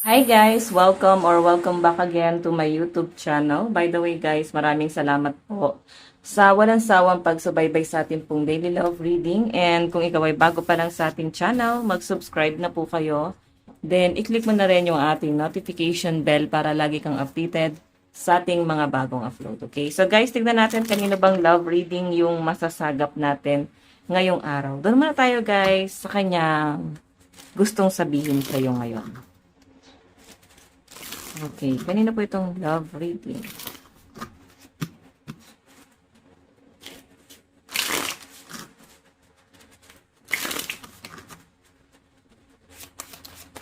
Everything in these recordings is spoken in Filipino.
Hi guys! Welcome back again to my YouTube channel. By the way guys, maraming salamat po sa walang sawang pagsubaybay sa ating pong daily love reading. And kung ikaw ay bago pa lang sa ating channel, mag-subscribe na po kayo. Then, i-click mo na rin yung ating notification bell para lagi kang updated sa ating mga bagong upload. Okay? So guys, tignan natin kanino bang love reading yung masasagap natin ngayong araw. Doon muna tayo guys sa kanyang gustong sabihin sa'yo ngayon. Okay, kanina po itong love reading.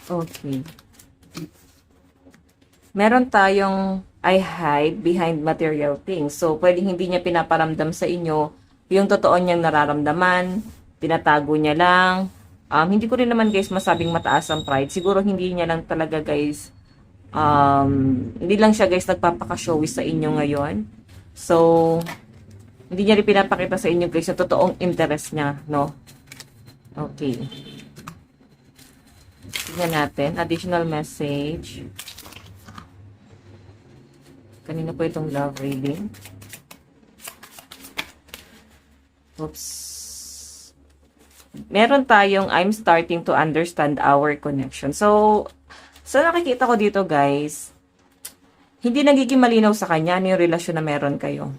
Okay. Meron tayong I hide behind material things. So, pwedeng hindi niya pinaparamdam sa inyo yung totoo niyang nararamdaman, tinatago niya lang. Hindi ko rin naman guys masabing mataas ang pride. Siguro hindi niya lang talaga guys hindi lang siya guys nagpapaka-showy sa inyo ngayon. So, hindi niya rin pinapakita sa inyo guys yung totoong interest niya, no? Okay. Tignan natin. Additional message. Kanina po itong love reading. Oops. Meron tayong I'm starting to understand our connection. So nakikita ko dito guys, hindi nagiging malinaw sa kanya yung relasyon na meron kayo.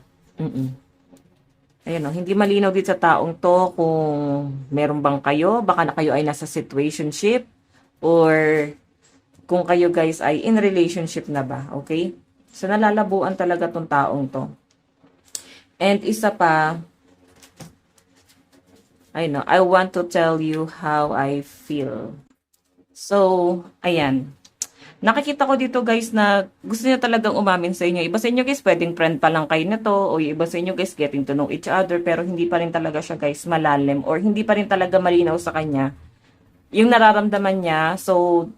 Ayun o, hindi malinaw dito sa taong to kung meron bang kayo, baka na kayo ay nasa situationship, or kung kayo guys ay in relationship na ba, okay? So nalalabuan talaga tong taong to. And isa pa, I want to tell you how I feel. So, ayan. Nakikita ko dito guys na gusto niya talagang umamin sa inyo. Iba sa inyo guys, pwedeng friend pa lang kayo na to. O iba sa inyo guys, getting to know each other. Pero hindi pa rin talaga siya guys malalim. Or hindi pa rin talaga malinaw sa kanya yung nararamdaman niya. So,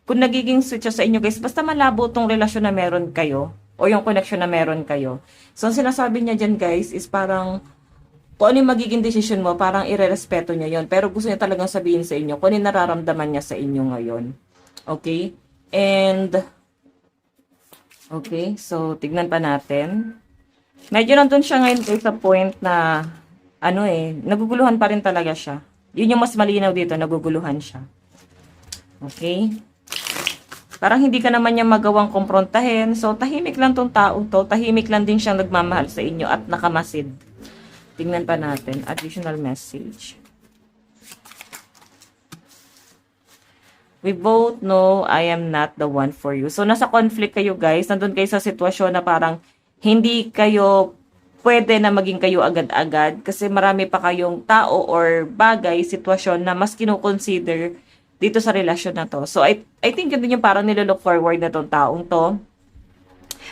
kung nagiging switch sa inyo guys, basta malabo tong relasyon na meron kayo. O yung connection na meron kayo. So, ang sinasabi niya dyan guys is parang kung ano yung magiging decision mo, parang irerespeto niya yon. Pero gusto niya talagang sabihin sa inyo kung ano yung nararamdaman niya sa inyo ngayon. Okay? And, okay, so, tignan pa natin. Medyo nandun siya ngayon sa point na, naguguluhan pa rin talaga siya. Yun yung mas malinaw dito, naguguluhan siya. Okay? Parang hindi ka naman niya magawang kumprontahin. So, tahimik lang tong tao to. Tahimik lang din siyang nagmamahal sa inyo at nakamasid. Tingnan pa natin. Additional message. We both know I am not the one for you. So, nasa conflict kayo guys. Nandun kayo sa sitwasyon na parang hindi kayo pwede na maging kayo agad-agad. Kasi marami pa kayong tao or bagay, sitwasyon na mas kinukonsider dito sa relasyon na to. So, I think yun din yung parang nilolook forward na tong taong to.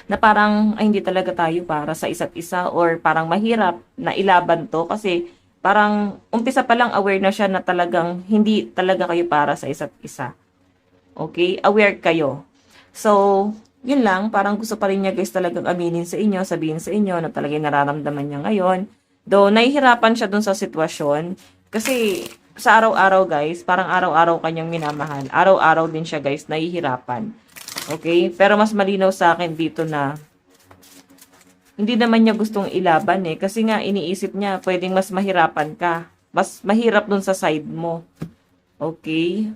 Na parang ay, hindi talaga tayo para sa isa't isa or parang mahirap na ilaban to kasi parang umpisa pa lang aware na siya na talagang hindi talaga kayo para sa isa't isa. Okay? Aware kayo. So, yun lang, parang gusto pa rin niya guys talagang aminin sa inyo, sabihin sa inyo na talagang nararamdaman niya ngayon. Though, nahihirapan siya dun sa sitwasyon kasi sa araw-araw guys, parang araw-araw kanyang minamahal. Araw-araw din siya guys, nahihirapan. Okay? Pero mas malinaw sa akin dito na hindi naman niya gustong ilaban eh. Kasi nga iniisip niya, pwedeng mas mahirapan ka. Mas mahirap dun sa side mo. Okay?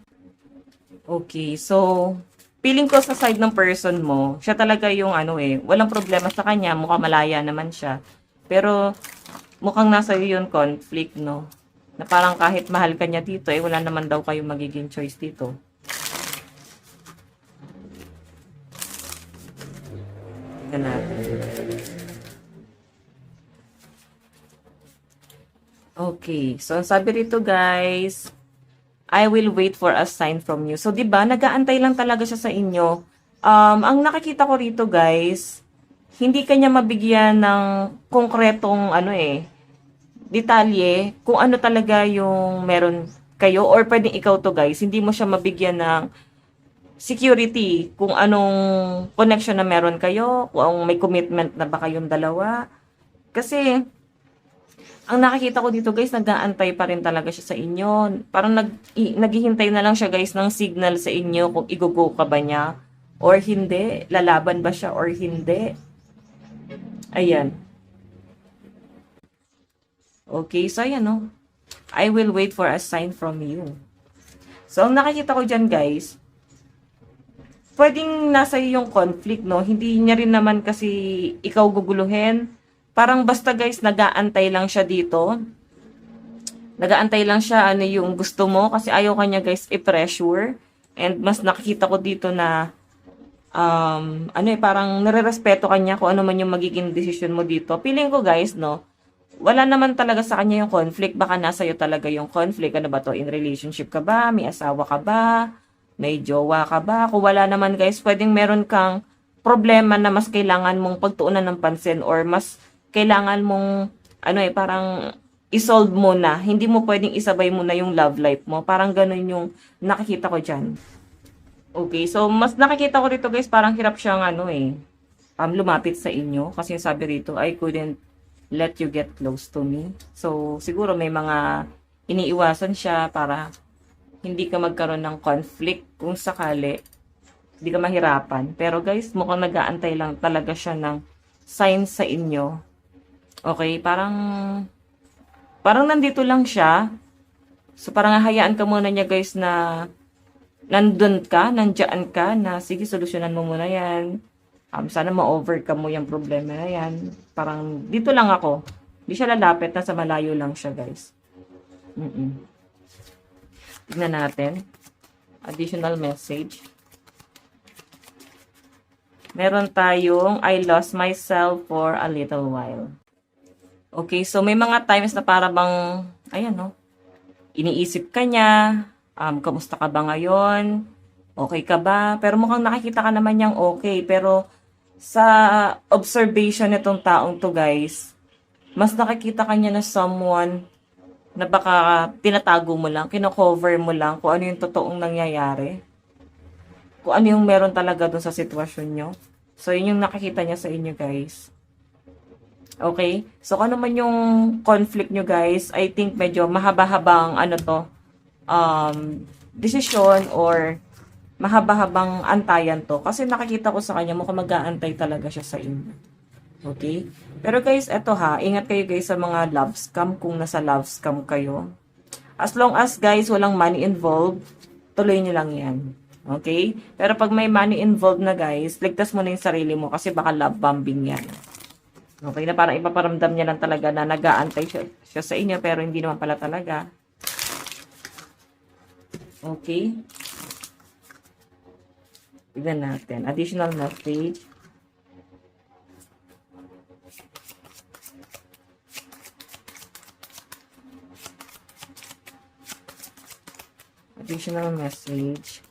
Okay. So, feeling ko sa side ng person mo, siya talaga yung walang problema sa kanya. Mukhang malaya naman siya. Pero, mukhang nasa iyo yung conflict, no? Na parang kahit mahal ka niya dito, wala naman daw kayong magiging choice dito. Tignan natin. Okay. So, ang sabi rito guys, I will wait for a sign from you. So, 'di ba, nag-aantay lang talaga siya sa inyo. Ang nakikita ko rito, guys, hindi kanya mabigyan ng konkretong detalye kung ano talaga yung meron kayo or pwedeng ikaw to, guys. Hindi mo siya mabigyan ng security kung anong connection na meron kayo, kung may commitment na ba kayong dalawa. Kasi Ang nakikita ko dito guys, nag-aantay pa rin talaga siya sa inyo. Parang naghihintay na lang siya guys ng signal sa inyo kung i-go ka ba niya or hindi. Lalaban ba siya or hindi. Ayan. Okay, so ayan no. I will wait for a sign from you. So, ang nakikita ko dyan guys, pwedeng nasa iyo yung conflict, no? Hindi niya rin naman kasi ikaw guguluhin. Parang basta guys, nag-aantay lang siya dito. Nag-aantay lang siya ano yung gusto mo kasi ayaw kanya guys i-pressure. And mas nakikita ko dito na parang nare-respeto kanya kung ano man yung magiging decision mo dito. Feeling ko guys, no? Wala naman talaga sa kanya yung conflict. Baka nasa iyo talaga yung conflict. Ano ba to? In relationship ka ba? May asawa ka ba? May jowa ka ba? Kung wala naman guys, pwedeng meron kang problema na mas kailangan mong pagtuunan ng pansin or mas kailangan mong parang isolve mo na. Hindi mo pwedeng isabay mo na yung love life mo. Parang ganun yung nakikita ko dyan. Okay, so mas nakikita ko dito guys, parang hirap siyang lumapit sa inyo. Kasi yung sabi rito, I couldn't let you get close to me. So, siguro may mga iniiwasan siya para hindi ka magkaroon ng conflict kung sakali. Hindi ka mahirapan. Pero guys, mukhang nag-aantay lang talaga siya ng sign sa inyo. Okay, parang nandito lang siya. So, parang hayaan ka muna niya guys na nandyan ka, na sige, solusyonan mo muna yan. Sana ma-overcome mo yung problema na yan. Parang, dito lang ako. Hindi siya lalapit, nasa malayo lang siya, guys. Tignan natin. Additional message. Meron tayong, I lost myself for a little while. Okay, so may mga times na para bang, ayan no, iniisip ka niya, kamusta ka ba ngayon? Okay ka ba? Pero mukhang nakikita ka naman niyang okay, pero sa observation nitong taong to guys, mas nakikita ka niya na someone na baka tinatago mo lang, kino-cover mo lang kung ano yung totoong nangyayari. Kung ano yung meron talaga dun sa sitwasyon nyo. So, yun yung nakikita niya sa inyo guys. Okay? So, kung ano man yung conflict nyo guys, I think medyo mahaba-habang decision or mahaba-habang antayan to. Kasi nakikita ko sa kanya, mukhang mag-aantay talaga siya sa inyo. Okay? Pero guys, eto ingat kayo guys sa mga love scam kung nasa love scam kayo. As long as guys, walang money involved, tuloy nyo lang yan. Okay? Pero pag may money involved na guys, ligtas mo na yung sarili mo kasi baka love bombing yan. Okay? Na parang ipaparamdam niya lang talaga na nag-aantay siya sa inyo pero hindi naman pala talaga. Okay? Tignan natin. Additional message. Additional message.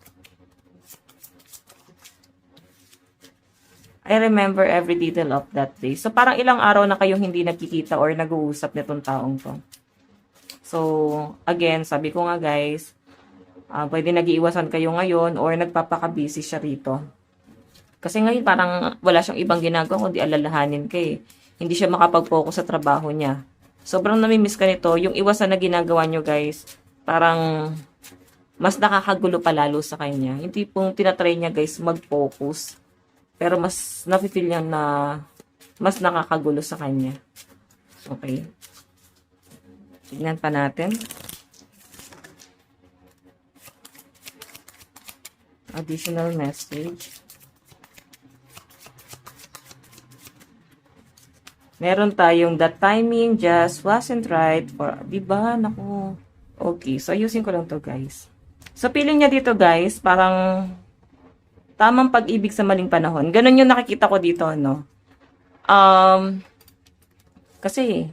I remember every detail of that day. So, parang ilang araw na kayong hindi nagkikita or nag-uusap nitong taong to. So, again, sabi ko nga guys, pwede nag-iiwasan kayo ngayon or nagpapaka-busy siya rito. Kasi ngayon parang wala siyang ibang ginagawa kundi alalahanin ka eh. Hindi siya makapag-focus sa trabaho niya. Sobrang namimiss ka nito. Yung iwasan na ginagawa nyo guys, parang mas nakakagulo pa lalo sa kanya. Hindi pong tinatry niya guys mag-focus. Pero mas nafe-feel niya na mas nakakagulo sa kanya. Okay. Tignan pa natin. Additional message. Meron tayong the timing just wasn't right for, diba? Naku. Okay, so ayusin ko lang to guys. So feeling niya dito guys, parang tamang pag-ibig sa maling panahon. Ganun yung nakikita ko dito, no? Kasi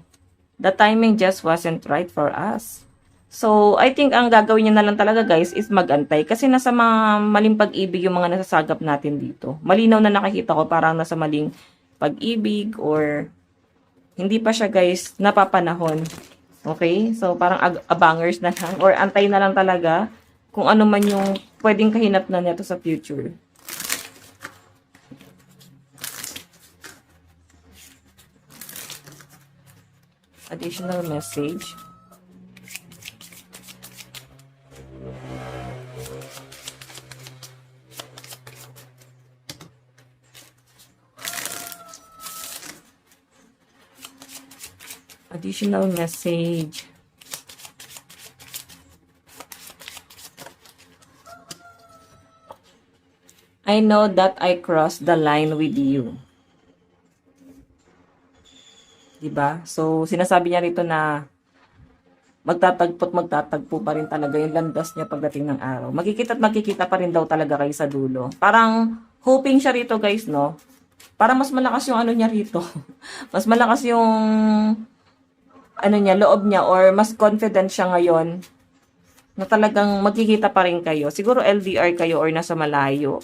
the timing just wasn't right for us. So, I think ang gagawin niya na lang talaga guys is magantay kasi nasa mga maling pag-ibig yung mga nasasagap natin dito. Malinaw na nakikita ko parang nasa maling pag-ibig or hindi pa siya guys napapanahon. Okay? So, parang abangers na lang or antay na lang talaga kung ano man yung pwedeng kahinatnan niya to sa future. Additional message. Additional message. I know that I crossed the line with you. Diba? So, sinasabi niya rito na magtatagpo pa rin talaga yung landas niya pagdating ng araw. Magkikita at magkikita pa rin daw talaga kayo sa dulo. Parang hoping siya rito, guys, no? Para mas malakas yung ano niya rito. Mas malakas yung ano niya, loob niya, or mas confident siya ngayon na talagang magkikita pa rin kayo. Siguro LDR kayo or nasa malayo.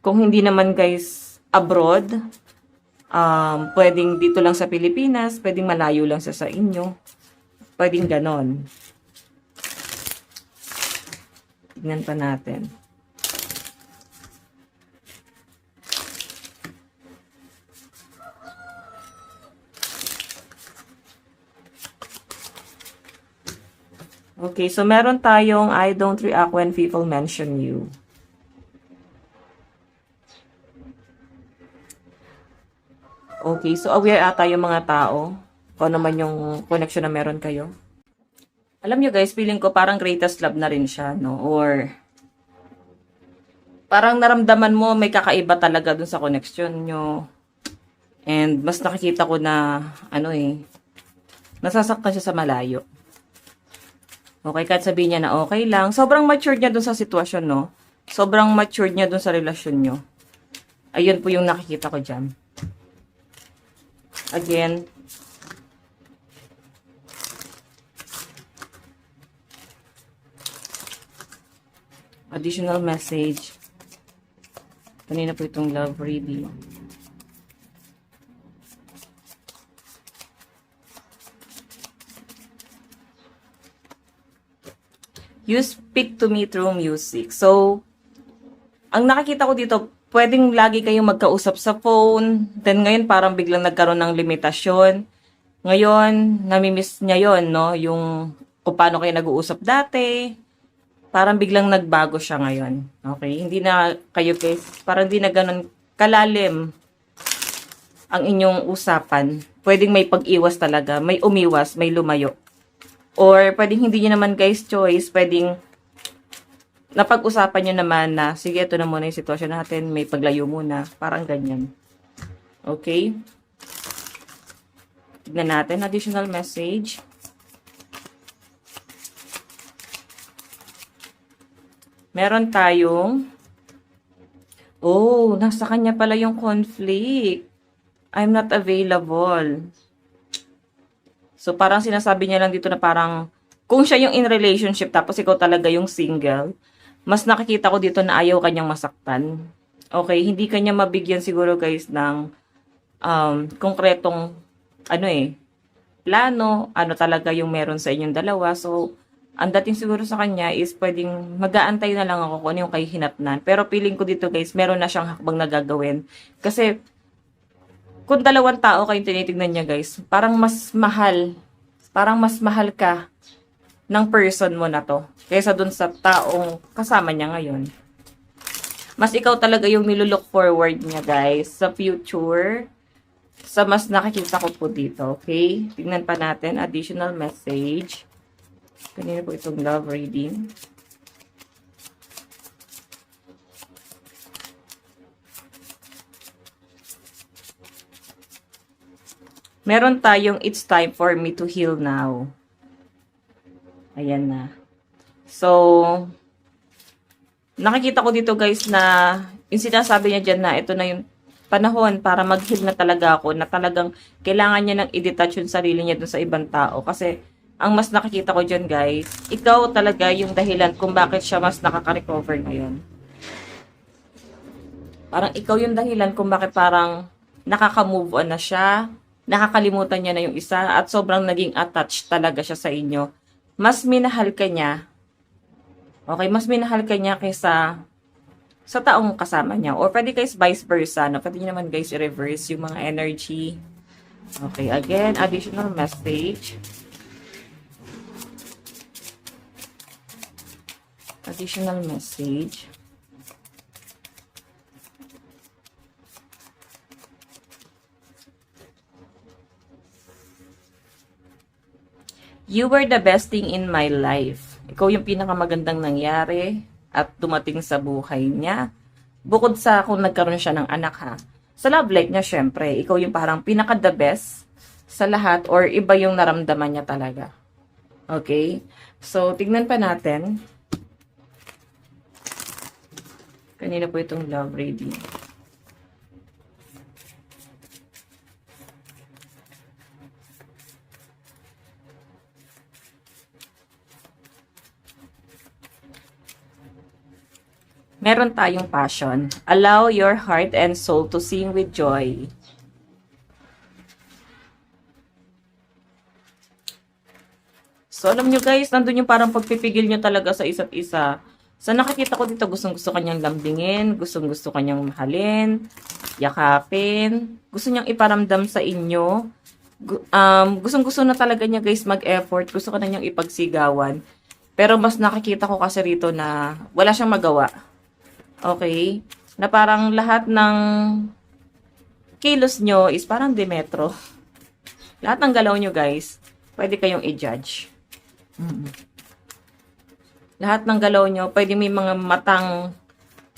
Kung hindi naman, guys, abroad, pwedeng dito lang sa Pilipinas, pwedeng malayo lang sa inyo. Pwedeng ganon. Tignan pa natin. Okay, so meron tayong I don't react when people mention you. Okay, so aware ata yung mga tao kung ano man yung connection na meron kayo. Alam nyo, guys, feeling ko parang greatest love na rin siya, no? Or parang naramdaman mo may kakaiba talaga dun sa connection nyo. And mas nakikita ko na, nasasaktan siya sa malayo. Okay, kahit sabihin niya na okay lang. Sobrang matured niya dun sa sitwasyon, no? Sobrang matured niya dun sa relasyon nyo. Ayun po yung nakikita ko dyan. Again, additional message. Kanina po itong love reading. You speak to me through music. So, ang nakikita ko dito, pwedeng lagi kayong magkausap sa phone. Then ngayon parang biglang nagkaroon ng limitasyon. Ngayon, namimiss niya yon, no? Yung kung paano kayo nag-uusap dati. Parang biglang nagbago siya ngayon. Okay? Hindi na kayo, guys, parang hindi na ganun kalalim ang inyong usapan. Pwedeng may pag-iwas talaga. May umiwas, may lumayo. Or pwedeng hindi nyo naman, guys, choice. Pwedeng napag-usapan nyo naman na, sige, ito na muna yung sitwasyon natin, may paglayo muna. Parang ganyan. Okay? Tignan natin, additional message. Meron tayong, nasa kanya pala yung conflict. I'm not available. So, parang sinasabi niya lang dito na parang, kung siya yung in relationship, tapos ikaw talaga yung single, mas nakikita ko dito na ayaw kanyang masaktan. Okay, hindi kanya mabigyan siguro, guys, ng konkretong, plano, ano talaga yung meron sa inyong dalawa. So, ang dating siguro sa kanya is pwedeng mag-aantay na lang ako kung ano yung kahihinatnan. Pero feeling ko dito, guys, meron na siyang hakbang na gagawin. Kasi, kung dalawang tao kayong tinitignan niya, guys, parang mas mahal ka ng person mo na to kaysa dun sa taong kasama niya ngayon. Mas ikaw talaga yung nilulook forward niya, guys, sa future. Sa mas nakikita ko po dito, okay? Tingnan pa natin, additional message. Kanina po itong love reading. Meron tayong it's time for me to heal now. Ayan na. So, nakikita ko dito, guys, na yung sinasabi niya dyan na ito na yung panahon para mag-heal na talaga ako, na talagang kailangan niya nang i-detach yung sarili niya dun sa ibang tao. Kasi, ang mas nakikita ko dyan, guys, ikaw talaga yung dahilan kung bakit siya mas nakaka-recover ngayon. Parang ikaw yung dahilan kung bakit parang nakaka-move on na siya, nakakalimutan niya na yung isa, at sobrang naging attached talaga siya sa inyo. Mas minahal ka niya. Okay, mas minahal ka niya kaysa sa taong kasama niya. Or pwede guys vice versa. No? Pwede niyo naman, guys, i-reverse yung mga energy. Okay, again, additional message. Additional message. You were the best thing in my life. Ikaw yung pinakamagandang nangyari at dumating sa buhay niya. Bukod sa kung nagkaroon siya ng anak ha. Sa love life niya, syempre, ikaw yung parang pinaka-the best sa lahat or iba yung naramdaman niya talaga. Okay? So, tignan pa natin. Kanina po itong love reading. Meron tayong passion. Allow your heart and soul to sing with joy. So, alam nyo guys, nandun yung parang pagpipigil nyo talaga sa isa't isa. Sa nakikita ko dito, gustong-gusto kanyang lambingin, gustong-gusto kanyang mahalin, yakapin, gusto niyang iparamdam sa inyo. Gustong-gusto na talaga niya guys mag-effort, gusto ka na niyang ipagsigawan. Pero mas nakikita ko kasi rito na wala siyang magawa. Okay? Na parang lahat ng kilos nyo is parang Demetro. Lahat ng galaw nyo guys, pwede kayong i-judge. Lahat ng galaw nyo, pwede may mga matang,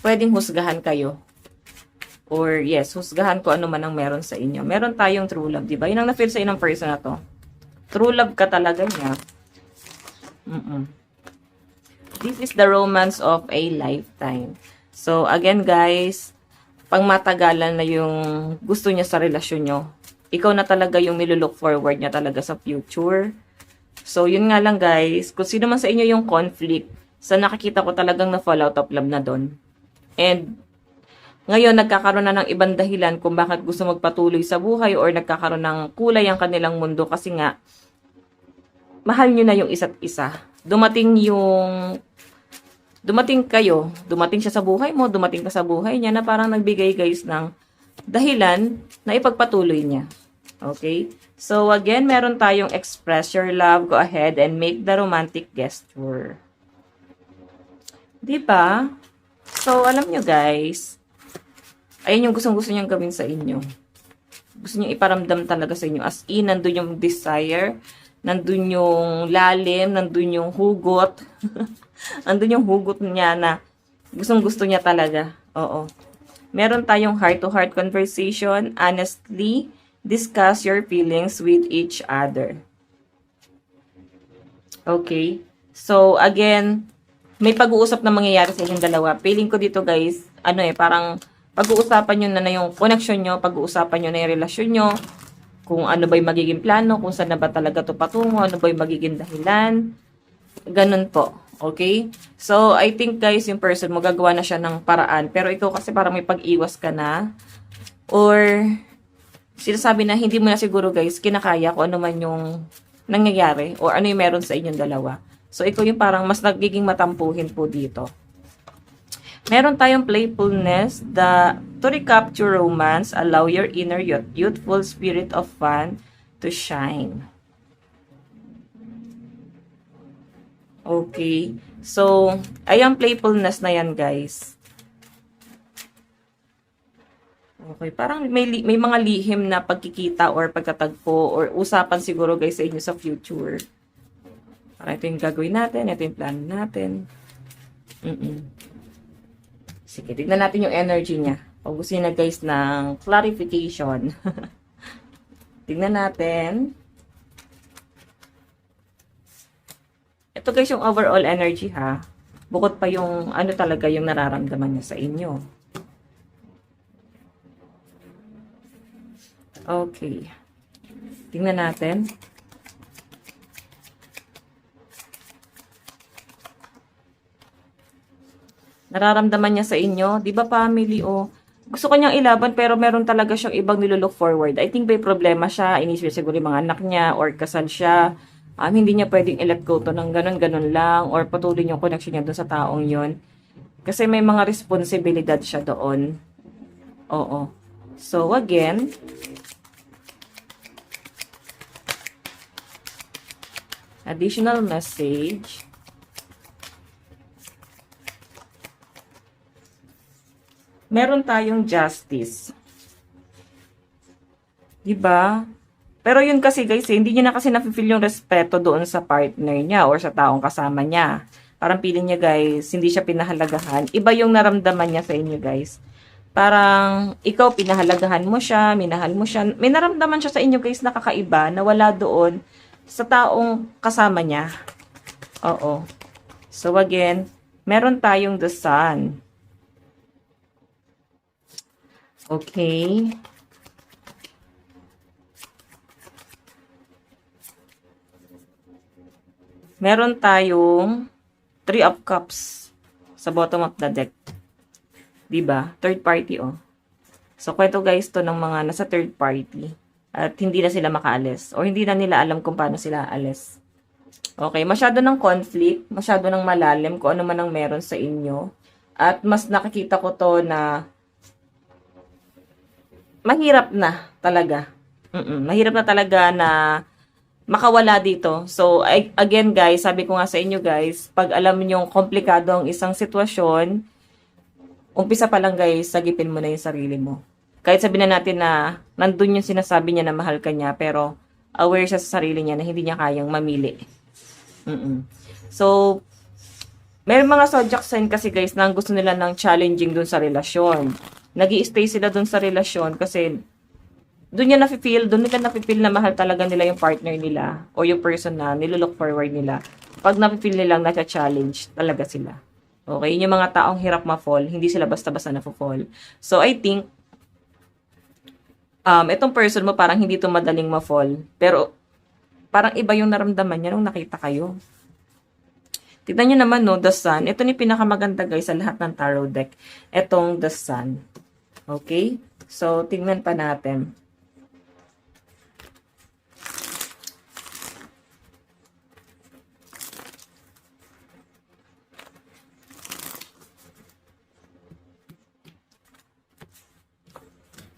pwedeng husgahan kayo. Or yes, husgahan ko ano man ang meron sa inyo. Meron tayong true love, diba? Yun ang na-feel sa inyo ng person na to. True love ka talaga niya. This is the romance of a lifetime. So, again guys, pang matagalan na yung gusto niya sa relasyon nyo. Ikaw na talaga yung nilulook forward niya talaga sa future. So, yun nga lang guys, kung sino man sa inyo yung conflict, sa nakikita ko talagang na-fall out of love na doon. And, ngayon, nagkakaroon na ng ibang dahilan kung bakit gusto magpatuloy sa buhay or nagkakaroon ng kulay ang kanilang mundo kasi nga, mahal nyo na yung isa't isa. Dumating kayo, dumating siya sa buhay mo, dumating ka sa buhay niya na parang nagbigay guys ng dahilan na ipagpatuloy niya. Okay? So again, meron tayong express your love, go ahead and make the romantic gesture. Diba? So alam nyo guys, ayun yung gustong-gusto niyang gawin sa inyo. Gusto niya iparamdam talaga sa inyo. As in, nandun yung desire, nandun yung lalim, nandun yung hugot. Nandun yung hugot niya na gustong-gusto niya talaga. Oo. Meron tayong heart-to-heart conversation. Honestly, discuss your feelings with each other. Okay. So, again, may pag-uusap na mangyayari sa inyong dalawa. Feeling ko dito guys, parang pag-uusapan nyo na yung connection nyo, pag-uusapan nyo na yung relasyon nyo, kung ano ba yung magiging plano, kung saan na ba talaga ito patungo, ano ba yung magiging dahilan. Ganun po. Okay? So, I think guys, yung person mo, gagawa na siya ng paraan. Pero ikaw kasi parang may pag-iwas ka na. Or, sinasabi na hindi mo na siguro guys, kinakaya kung ano man yung nangyayari. Or ano yung meron sa inyong dalawa. So, ikaw yung parang mas nagiging matampuhin po dito. Meron tayong playfulness. To recapture romance, allow your inner youthful spirit of fun to shine. Okay. So, ayan playfulness na yan, guys. Okay. Parang may mga lihim na pagkikita or pagkatagpo or usapan siguro, guys, sa inyo sa future. Parang ito yung gagawin natin. Ito yung plan natin. Sige, tignan natin yung energy niya. Pag gusto niya na, guys, ng clarification. Tignan natin. Ito guys yung overall energy ha. Bukod pa yung ano talaga yung nararamdaman niya sa inyo. Okay. Tingnan natin. Nararamdaman niya sa inyo. Di ba family o? Gusto kanyang ilaban pero meron talaga siyang ibang nilook forward. I think may problema siya. Inisip siguro yung mga anak niya or kasal siya. Hindi niya pwedeng i-let go to ng ganun-ganun lang or patuloy yung connection niya doon sa taong yon. Kasi may mga responsibilidad siya doon. Oo. So, again, Additional message. Meron tayong justice. Diba? Pero yun kasi guys, hindi niya na kasi nafe-feel yung respeto doon sa partner niya or sa taong kasama niya. Parang feeling niya guys, hindi siya pinahalagahan. Iba yung naramdaman niya sa inyo guys. Parang ikaw pinahalagahan mo siya, minahal mo siya. May naramdaman siya sa inyo guys na kakaiba na wala doon sa taong kasama niya. Oo. So again, meron tayong the sun. Okay. Meron tayong Three of Cups sa bottom of the deck. Diba? Third party, oh. So, kwento guys to ng mga nasa third party. At hindi na sila makaalis. O hindi na nila alam kung paano sila aalis. Okay, masyado ng conflict. Masyado ng malalim kung ano man ang meron sa inyo. At mas nakikita ko to na mahirap na talaga. Mahirap na talaga na makawala dito. So, again guys, sabi ko nga sa inyo guys, pag alam niyo komplikado ang isang sitwasyon, umpisa pa lang guys, sagipin mo na yung sarili mo. Kahit sabihin na natin na nandun yung sinasabi niya na mahal ka niya, pero aware siya sa sarili niya na hindi niya kayang mamili. So, may mga zodiac sign kasi guys na gusto nila ng challenging dun sa relasyon. Nag-i-stay sila dun sa relasyon kasi doon nila nafe-feel na mahal talaga nila yung partner nila o yung person na nilolook forward nila. Pag nafe-feel nilang na-challenge talaga sila. Okay, yung mga taong hirap ma-fall, hindi sila basta-basta na-fall. So, I think, itong person mo parang hindi to madaling ma-fall. Pero, parang iba yung naramdaman niya nung nakita kayo. Tignan nyo naman, no, the sun. Ito ni pinakamaganda, guys, sa lahat ng tarot deck. Itong the sun. Okay? So, tignan pa natin.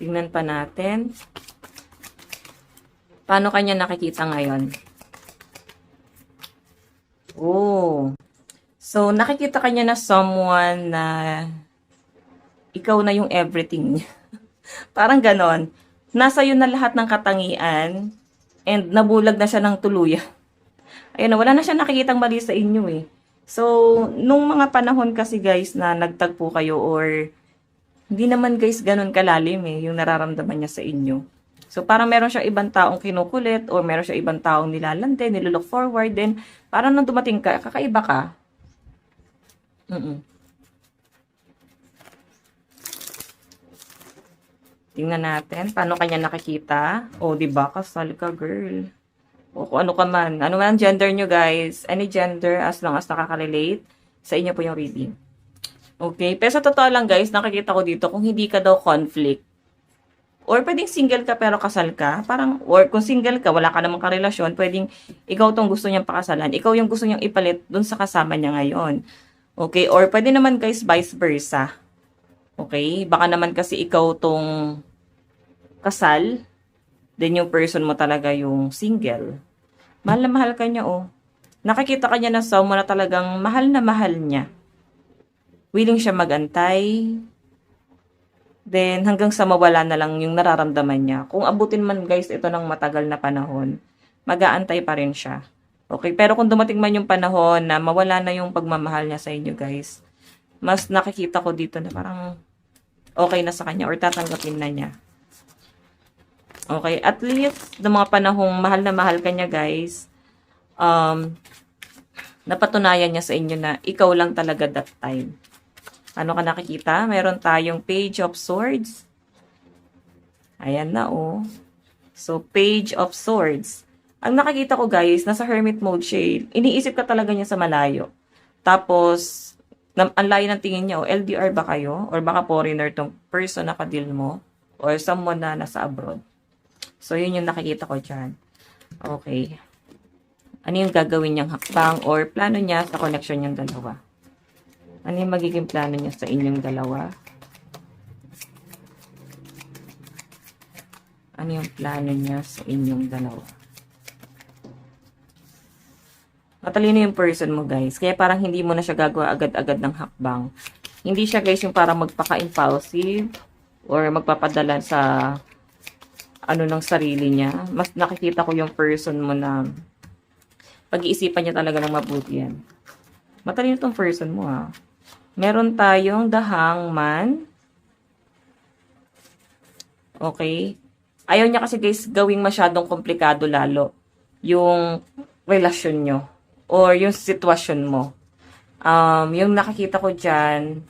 Tingnan pa natin. Paano kanya nakikita ngayon? Oh. So, nakikita kanya na someone na ikaw na yung everything. Parang ganon. Nasa yun na lahat ng katangian and nabulag na siya ng tuluyan. Ayun, wala na siya nakikitang mali sa inyo eh. So, nung mga panahon kasi guys na nagtagpo kayo or hindi naman guys ganun kalalim eh, yung nararamdaman niya sa inyo. So, parang meron siya ibang taong kinukulit or meron siya ibang taong nilalande, nilolook forward, then parang nung dumating ka, kakaiba ka. Tingnan natin, paano kanya nakikita? O, diba, kasal ka, girl. O, kung ano ka man. Ano man ang gender nyo, guys. Any gender, as long as nakaka-relate, sa inyo po yung reading. Okay, pero sa totoo lang guys, nakikita ko dito kung hindi ka daw conflict. Or pwedeng single ka pero kasal ka. Parang, or kung single ka, wala ka namang karelasyon, pwedeng ikaw tong gusto niyang pakasalan. Ikaw yung gusto niyang ipalit dun sa kasama niya ngayon. Okay, or pwede naman guys, vice versa. Okay, baka naman kasi ikaw tong kasal, then yung person mo talaga yung single. Mahal na mahal ka niya, oh. Nakikita ka niya na someone na talagang mahal na mahal niya. Willing siya magantay. Then, hanggang sa mawala na lang yung nararamdaman niya. Kung abutin man guys ito ng matagal na panahon, mag-aantay pa rin siya. Okay, pero kung dumating man yung panahon na mawala na yung pagmamahal niya sa inyo guys, mas nakikita ko dito na parang okay na sa kanya or tatanggapin na niya. Okay, at least ng mga panahong mahal na mahal ka niya guys, napatunayan niya sa inyo na ikaw lang talaga that time. Ano ka nakikita? Meron tayong Page of Swords. Ayan na, oh. So, Page of Swords. Ang nakikita ko, guys, nasa hermit mode siya. Iniisip ka talaga niya sa malayo. Tapos, ang layo ng tingin niya, oh, LDR ba kayo? Or baka foreigner tong person na kadil mo? Or someone na nasa abroad? So, yun yung nakikita ko dyan. Okay. Ano yung gagawin niyang hakbang or plano niya sa connection niyang dalawa? Ano yung magiging plano niya sa inyong dalawa? Ano yung plano niya sa inyong dalawa? Matalino yung person mo, guys. Kaya parang hindi mo na siya gagawa agad-agad ng hakbang. Hindi siya, guys, yung parang magpaka-impulsive or magpapadala sa ano ng sarili niya. Mas nakikita ko yung person mo na pag-iisipan niya talaga ng mabuti yan. Matalino tong person mo, ha. Meron tayong The Hangman. Okay? Ayaw niya kasi, guys, gawing masyadong komplikado lalo yung relasyon nyo or yung sitwasyon mo. Yung nakikita ko dyan,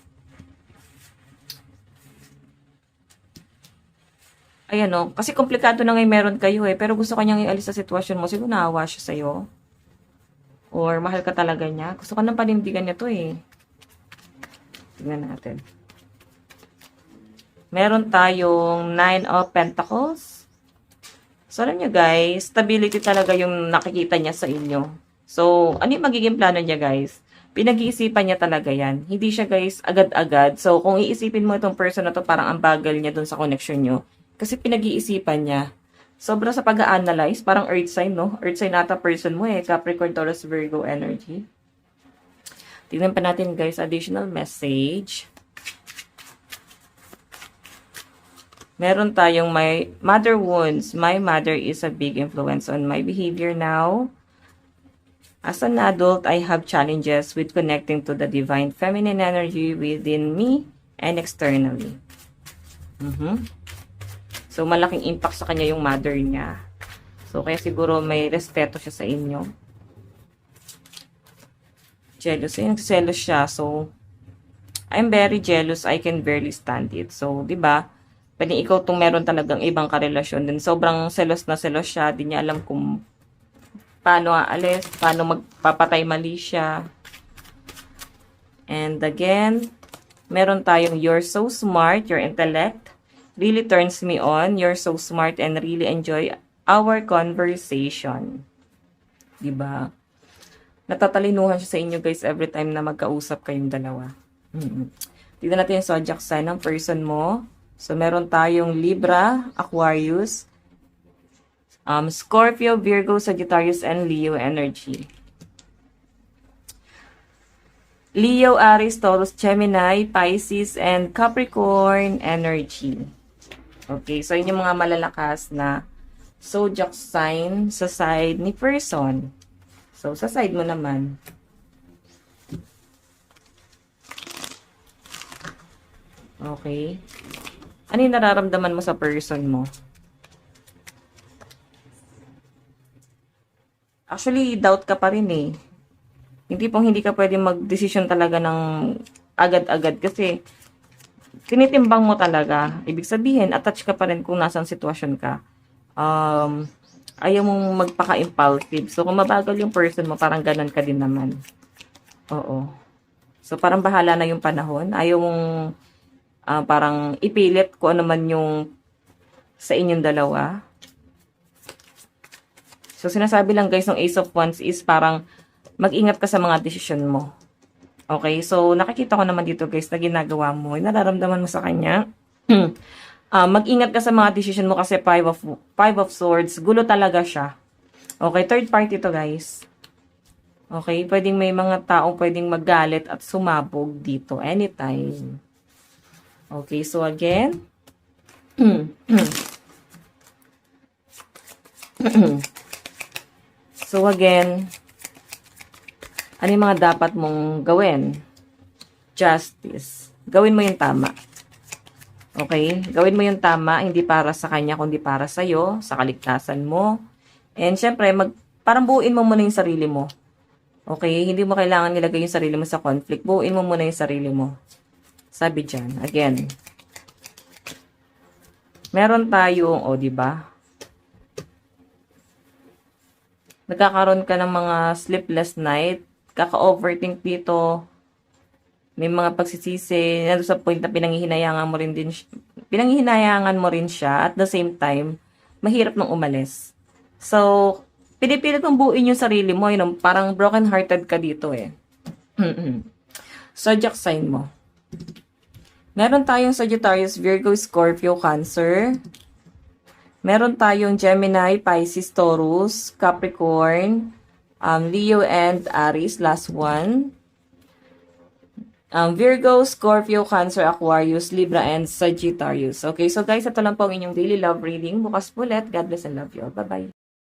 ayan o, kasi komplikado na ngayon meron kayo pero gusto kanyang ialis sa sitwasyon mo. Siguro naawa siya sa'yo. Or mahal ka talaga niya. Gusto ka ng panindigan niya to Tingnan natin. Meron tayong 9 of Pentacles. So, alam nyo guys, stability talaga yung nakikita niya sa inyo. So, ano yung magiging plano niya guys? Pinag-iisipan niya talaga yan. Hindi siya guys agad-agad. So, kung iisipin mo itong person na to, parang ang bagal niya dun sa connection nyo. Kasi pinag-iisipan niya. Sobra sa pag-a-analyze, parang earth sign, no? Earth sign nata person mo Capricorn, Taurus, Virgo energy. Tingnan pa natin guys, additional message. Meron tayong my mother wounds. My mother is a big influence on my behavior now. As an adult, I have challenges with connecting to the divine feminine energy within me and externally. So, malaking impact sa kanya yung mother niya. So, kaya siguro may respeto siya sa inyo. Jealous. Nagselos siya. So, I'm very jealous. I can barely stand it. So, di ba? Pwede ikaw itong meron talagang ibang karelasyon. Then, sobrang selos na selos siya. Di niya alam kung paano aalis, paano magpapatay mali siya. And again, meron tayong you're so smart, your intellect really turns me on. You're so smart and really enjoy our conversation. Diba? Natatalinuhan siya sa inyo guys every time na magkausap kayong dalawa. Tignan natin yung zodiac sign ng person mo. So, meron tayong Libra, Aquarius, Scorpio, Virgo, Sagittarius, and Leo energy. Leo, Aries, Taurus, Gemini, Pisces, and Capricorn energy. Okay, so yun yung mga malalakas na zodiac sign sa side ni person. So, sa side mo naman. Okay. Ano yung nararamdaman mo sa person mo? Actually, doubt ka pa rin hindi ka pwedeng mag-decision talaga ng agad-agad kasi tinitimbang mo talaga. Ibig sabihin, attached ka pa rin kung nasang sitwasyon ka. Ayaw mong magpaka-impulsive. So, kung mabagal yung person mo, parang ganun ka din naman. Oo. So, parang bahala na yung panahon. Ayaw mong parang ipilit kung ano man yung sa inyong dalawa. So, sinasabi lang guys, ng Ace of Wands is parang mag-ingat ka sa mga desisyon mo. Okay? So, nakikita ko naman dito guys na ginagawa mo. Nararamdaman mo sa kanya. Mag-ingat ka sa mga desisyon mo kasi five of swords. Gulo talaga siya. Okay? Third party to guys. Okay? Pwedeng may mga taong pwedeng magalit at sumabog dito anytime. Okay? So, again. So, again, ano yung mga dapat mong gawin? Justice. Gawin mo yung tama. Okay? Gawin mo yung tama, hindi para sa kanya, kundi para sa'yo, sa kaligtasan mo. And, syempre, parang buuin mo muna yung sarili mo. Okay? Hindi mo kailangan nilagay yung sarili mo sa conflict. Buuin mo muna yung sarili mo. Sabi dyan. Again. Meron tayong, diba? Nagkakaroon ka ng mga sleepless night, kaka-overthink dito, may mga pagsisisi, nandun sa point na pinanghihinayangan mo rin siya, at the same time, mahirap nang umalis. So, pinipilit mong buuin yung sarili mo, parang broken-hearted ka dito Zodiac sign mo. Meron tayong Sagittarius, Virgo, Scorpio, Cancer. Meron tayong Gemini, Pisces, Taurus, Capricorn, Leo and Aries, last one. Virgo, Scorpio, Cancer, Aquarius, Libra, and Sagittarius. Okay, so guys, ito lang po ang inyong daily love reading. Bukas po ulit. God bless and love you all. Bye-bye.